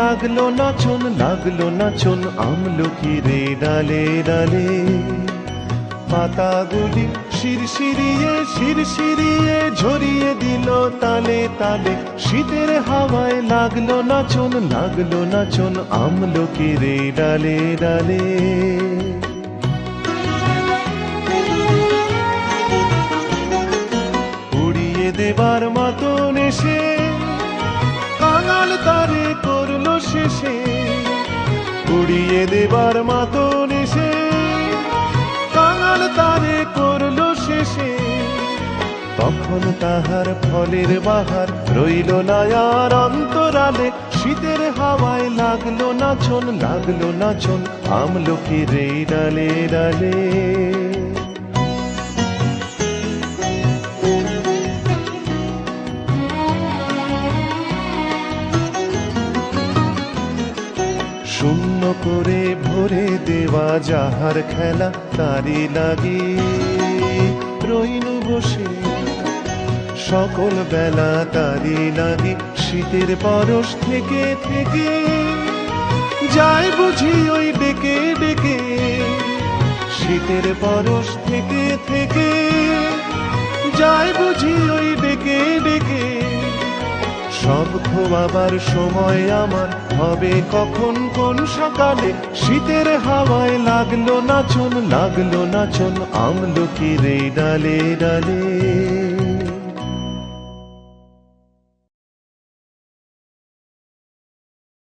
লাগলো নাচন আমলকিরে ডালে ডালে। পাতাগুলি শিরশিরিয়ে ঝরিয়ে দিল তালে তালে। শীতের হাওয়ায় লাগলো নাচন আমলকিরে ডালে ডালে। উড়িয়ে দেবার মতন এসে কাঙাল তারে করলো শেষে। উড়িয়ে দেবার মতন এসে কাঙাল তারে করলো শেষে। তখন তাহার ফলের বাহার রইল না আর অন্তরালে। শীতের হাওয়ায় লাগলো নাচন আমলকিরে ডালে ডালে। শূন্য করে ভরে দেওয়া যাহার খেলা তারি লাগি রইনু বসে। সকল বেলা তারি লাগি শীতের পরশ থেকে থেকে। যায় বুঝি ওই ডেকে ডেকে শীতের পরশ থেকে থেকে। যায় বুঝি ওই ডেকে ডেকে। সব খোয়াবার সময় আমার হবে কখন কোন সকালে। শীতের হাওয়ায় লাগলো নাচন আমলকিরে ডালে ডালে।